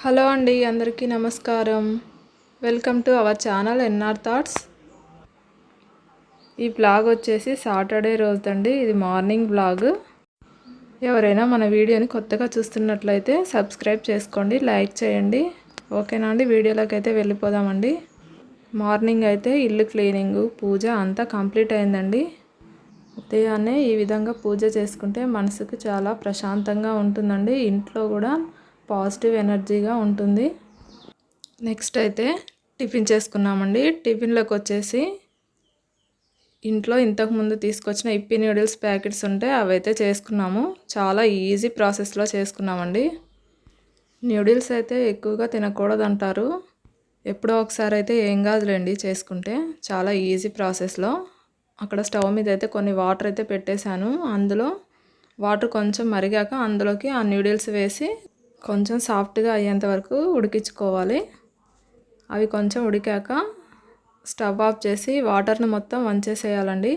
Hello అండి, అందరికీ నమస్కారం. Welcome to our channel NR thoughts. ఈ బ్లాగ్ వచ్చేసి సాటర్డే రోజుదండి. ఇది మార్నింగ్ బ్లాగ్. ఎవరైనా మన వీడియోని కొత్తగా చూస్తున్నట్లయితే సబ్స్క్రైబ్ చేసుకోండి, లైక్ చేయండి. ఓకేనా అండి, వీడియోలోకి అయితే వెళ్ళిపోదామండి. మార్నింగ్ అయితే ఇల్లు క్లీనింగ్, పూజ అంతా కంప్లీట్ అయిందండి. ఉదయాన్నే ఈ విధంగా పూజ చేసుకుంటే మనసుకు చాలా ప్రశాంతంగా ఉంటుందండి. ఇంట్లో కూడా పాజిటివ్ ఎనర్జీగా ఉంటుంది. నెక్స్ట్ అయితే టిఫిన్ చేసుకున్నామండి. టిఫిన్లోకి వచ్చేసి ఇంట్లో ఇంతకుముందు తీసుకొచ్చిన ఇప్పి నూడిల్స్ ప్యాకెట్స్ ఉంటే అవైతే చేసుకున్నాము. చాలా ఈజీ ప్రాసెస్లో చేసుకున్నామండి. నూడిల్స్ అయితే ఎక్కువగా తినకూడదు అంటారు. ఎప్పుడో ఒకసారి అయితే ఏం కాదులేండి చేసుకుంటే. చాలా ఈజీ ప్రాసెస్లో. అక్కడ స్టవ్ మీద అయితే కొన్ని వాటర్ అయితే పెట్టేశాను. అందులో వాటర్ కొంచెం మరిగాక అందులోకి ఆ నూడిల్స్ వేసి కొంచెం సాఫ్ట్గా అయ్యేంత వరకు ఉడికించుకోవాలి. అవి కొంచెం ఉడికాక స్టవ్ ఆఫ్ చేసి వాటర్ని మొత్తం వంచేసేయాలండి.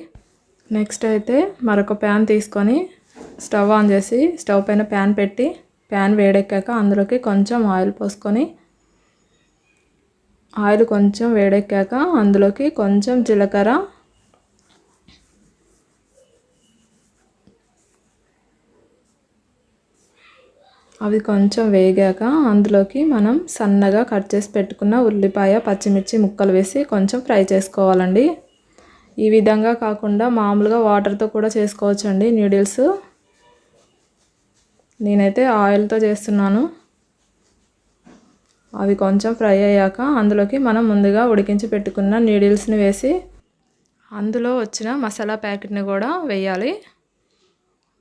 నెక్స్ట్ అయితే మరొక ప్యాన్ తీసుకొని స్టవ్ ఆన్ చేసి స్టవ్ పైన ప్యాన్ పెట్టి ప్యాన్ వేడెక్కాక అందులోకి కొంచెం ఆయిల్ పోసుకొని ఆయిల్ కొంచెం వేడెక్కాక అందులోకి కొంచెం జీలకర్ర, అవి కొంచెం వేగాక అందులోకి మనం సన్నగా కట్ చేసి పెట్టుకున్న ఉల్లిపాయ, పచ్చిమిర్చి ముక్కలు వేసి కొంచెం ఫ్రై చేసుకోవాలండి. ఈ విధంగా కాకుండా మామూలుగా వాటర్తో కూడా చేసుకోవచ్చండి నూడిల్స్. నేనైతే ఆయిల్తో చేస్తున్నాను. అవి కొంచెం ఫ్రై అయ్యాక అందులోకి మనం ముందుగా ఉడికించి పెట్టుకున్న నూడిల్స్ని వేసి అందులో వచ్చిన మసాలా ప్యాకెట్ని కూడా వేయాలి.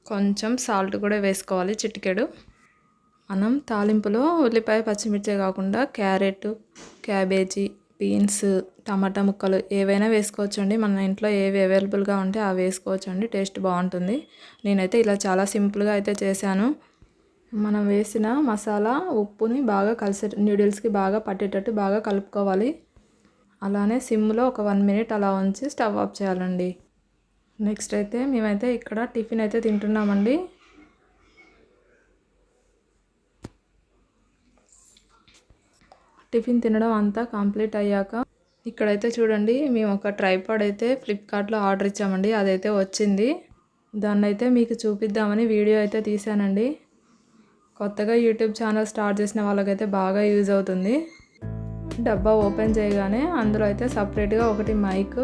కొంచెం సాల్ట్ కూడా వేసుకోవాలి, చిటికెడు. మనం తాలింపులో ఉల్లిపాయ, పచ్చిమిర్చి కాకుండా క్యారెట్, క్యాబేజీ, బీన్స్, టమాటా ముక్కలు ఏవైనా వేసుకోవచ్చండి. మన ఇంట్లో ఏవి అవైలబుల్గా ఉంటే అవి వేసుకోవచ్చండి. టేస్ట్ బాగుంటుంది. నేనైతే ఇలా చాలా సింపుల్గా అయితే చేశాను. మనం వేసిన మసాలా ఉప్పుని బాగా నూడిల్స్కి బాగా పట్టేటట్టు బాగా కలుపుకోవాలి. అలానే సిమ్లో ఒక 1 మినిట్ అలా ఉంచి స్టవ్ ఆఫ్ చేయాలండి. నెక్స్ట్ అయితే మేమైతే ఇక్కడ టిఫిన్ అయితే తింటున్నామండి. టిఫిన్ తినడం అంతా కంప్లీట్ అయ్యాక ఇక్కడైతే చూడండి, మేము ఒక ట్రైపాడ్ అయితే ఫ్లిప్కార్ట్లో ఆర్డర్ ఇచ్చామండి. అదైతే వచ్చింది. దాన్ని అయితే మీకు చూపిద్దామని వీడియో అయితే తీసానండి. కొత్తగా యూట్యూబ్ ఛానల్ స్టార్ట్ చేసిన వాళ్ళకైతే బాగా యూజ్ అవుతుంది. డబ్బా ఓపెన్ చేయగానే అందులో అయితే సపరేట్గా ఒకటి మైక్,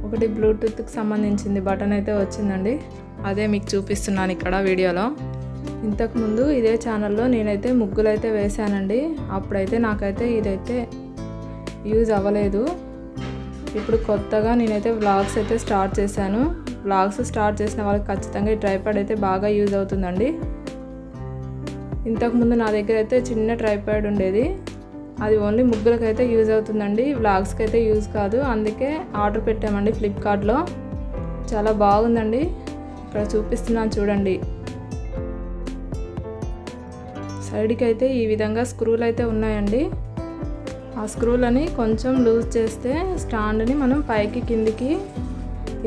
ఒకటి బ్లూటూత్కి సంబంధించింది బటన్ అయితే వచ్చిందండి. అదే మీకు చూపిస్తున్నాను ఇక్కడ వీడియోలో. ఇంతకుముందు ఇదే ఛానల్లో నేనైతే ముగ్గులు అయితే వేశానండి. అప్పుడైతే నాకైతే ఇదైతే యూజ్ అవ్వలేదు. ఇప్పుడు కొత్తగా నేనైతే వ్లాగ్స్ అయితే స్టార్ట్ చేశాను. వ్లాగ్స్ స్టార్ట్ చేసిన వాళ్ళకి ఖచ్చితంగా ఈ ట్రైపాడ్ అయితే బాగా యూజ్ అవుతుందండి. ఇంతకుముందు నా దగ్గర అయితే చిన్న ట్రైపాడ్ ఉండేది. అది ఓన్లీ ముగ్గులకి అయితే యూజ్ అవుతుందండి, వ్లాగ్స్కి అయితే యూజ్ కాదు. అందుకే ఆర్డర్ పెట్టామండి ఫ్లిప్కార్ట్లో. చాలా బాగుందండి. ఇక్కడ చూపిస్తున్నాను చూడండి. సైడ్కి అయితే ఈ విధంగా స్క్రూలు అయితే ఉన్నాయండి. ఆ స్క్రూలని కొంచెం లూజ్ చేస్తే స్టాండ్ని మనం పైకి కిందికి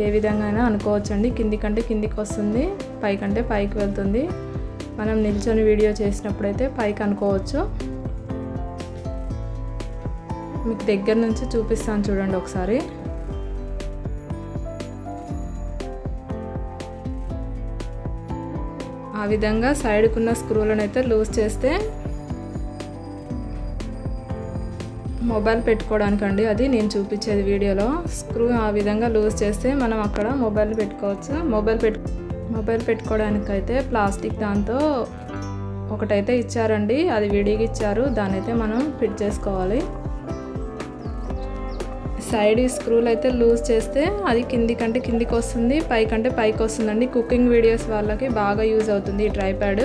ఏ విధంగా అయినా అనుకోవచ్చండి. కిందికంటే కిందికి వస్తుంది, పైకంటే పైకి వెళ్తుంది. మనం నిల్చొని వీడియో చేసినప్పుడు అయితే పైకి అనుకోవచ్చు. మీకు దగ్గర నుంచి చూపిస్తాను చూడండి ఒకసారి. ఆ విధంగా సైడ్కున్న స్క్రూలను అయితే లూజ్ చేస్తే మొబైల్ పెట్టుకోవడానికండి అది నేను చూపించేది వీడియోలో. స్క్రూ ఆ విధంగా లూజ్ చేస్తే మనం అక్కడ మొబైల్ పెట్టుకోవచ్చు. మొబైల్ పెట్టుకోవడానికైతే ప్లాస్టిక్ దాంతో ఒకటైతే ఇచ్చారండి, అది విడిగా ఇచ్చారు. దాన్ని అయితే మనం ఫిట్ చేసుకోవాలి. సైడ్ స్క్రూలు అయితే లూజ్ చేస్తే అది కిందికంటే కిందికి వస్తుంది, పైకంటే పైకి వస్తుందండి. కుకింగ్ వీడియోస్ వాళ్ళకి బాగా యూజ్ అవుతుంది ఈ ట్రైపాడ్.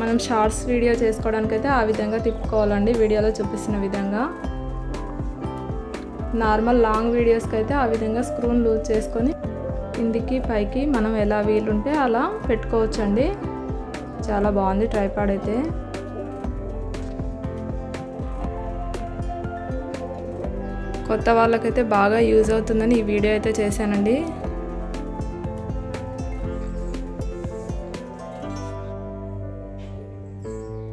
మనం షార్ట్స్ వీడియో చేసుకోవడానికైతే ఆ విధంగా తిప్పుకోవాలండి, వీడియోలో చూపిస్తున్న విధంగా. నార్మల్ లాంగ్ వీడియోస్కి అయితే ఆ విధంగా స్క్రూని లూజ్ చేసుకొని కిందికి పైకి మనం ఎలా వీలుంటే అలా పెట్టుకోవచ్చండి. చాలా బాగుంది ట్రైపాడ్ అయితే. కొత్త వాళ్ళకైతే బాగా యూజ్ అవుతుందని ఈ వీడియో అయితే చేశానండి.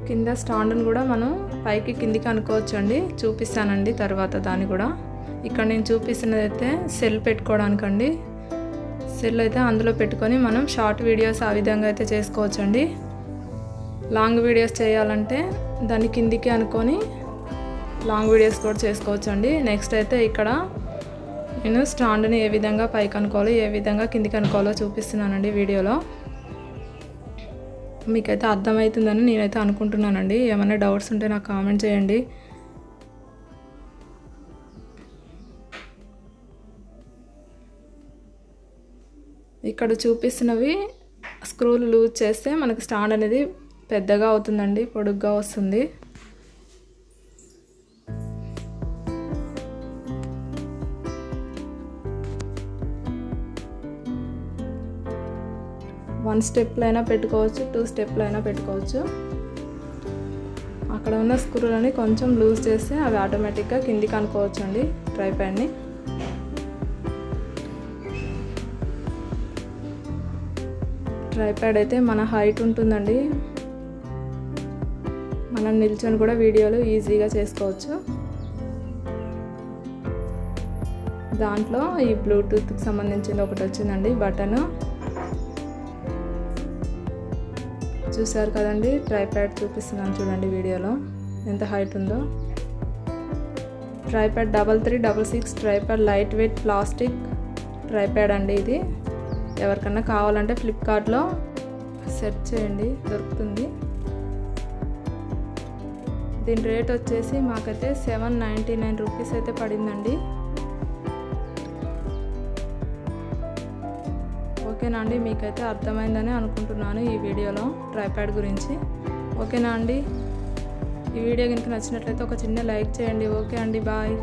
కింద స్టాండ్ని కూడా మనం పైకి కిందికి అనుకోవచ్చండి, చూపిస్తానండి తర్వాత దాన్ని కూడా. ఇక్కడ నేను చూపిస్తున్నది అయితే సెల్ పెట్టుకోవడానికండి. సెల్ అయితే అందులో పెట్టుకొని మనం షార్ట్ వీడియోస్ ఆ విధంగా అయితే చేసుకోవచ్చండి. లాంగ్ వీడియోస్ చేయాలంటే దాన్ని కిందికి అనుకొని లాంగ్ వీడియోస్ కూడా చేసుకోవచ్చండి. నెక్స్ట్ అయితే ఇక్కడ నేను స్టాండ్ని ఏ విధంగా పైకి అనుకోవాలో ఏ విధంగా కిందికి అనుకోవాలో చూపిస్తున్నానండి వీడియోలో. మీకైతే అర్థమవుతుందని నేనైతే అనుకుంటున్నానండి. ఏమైనా డౌట్స్ ఉంటే నాకు కామెంట్ చేయండి. ఇక్కడ చూపిస్తున్నవి స్క్రూలు లూజ్ చేస్తే మనకి స్టాండ్ అనేది పెద్దగా అవుతుందండి, పొడుగ్గా వస్తుంది. వన్ స్టెప్లో అయినా పెట్టుకోవచ్చు, 2 స్టెప్లో అయినా పెట్టుకోవచ్చు. అక్కడ ఉన్న స్క్రూలని కొంచెం లూజ్ చేస్తే అవి ఆటోమేటిక్గా కిందికి అనుకోవచ్చు అండి ట్రైపాడ్ని. ట్రైపాడ్ అయితే మన హైట్ ఉంటుందండి, మనం నిల్చొని కూడా వీడియోలు ఈజీగా చేసుకోవచ్చు. దాంట్లో ఈ బ్లూటూత్కి సంబంధించింది ఒకటి వచ్చిందండి బటన్. చూసారు కదండి, ట్రైపాడ్ చూపిస్తున్నాను చూడండి వీడియోలో ఎంత హైట్ ఉందో. Tripod 3366 tripod light weight plastic tripod అండి ఇది. ఎవరికన్నా కావాలంటే ఫ్లిప్కార్ట్లో సెర్చ్ చేయండి, దొరుకుతుంది. దీని రేట్ వచ్చేసి మాకైతే 799 రూపీస్ అయితే పడిందండి. ఓకేనా అండి, మీకైతే అర్థమైందని అనుకుంటున్నాను ఈ వీడియోలో ట్రైపాడ్ గురించి. ఓకేనా అండి, ఈ వీడియో కనుక నచ్చినట్లయితే ఒక చిన్న లైక్ చేయండి. ఓకే అండి, బాయ్.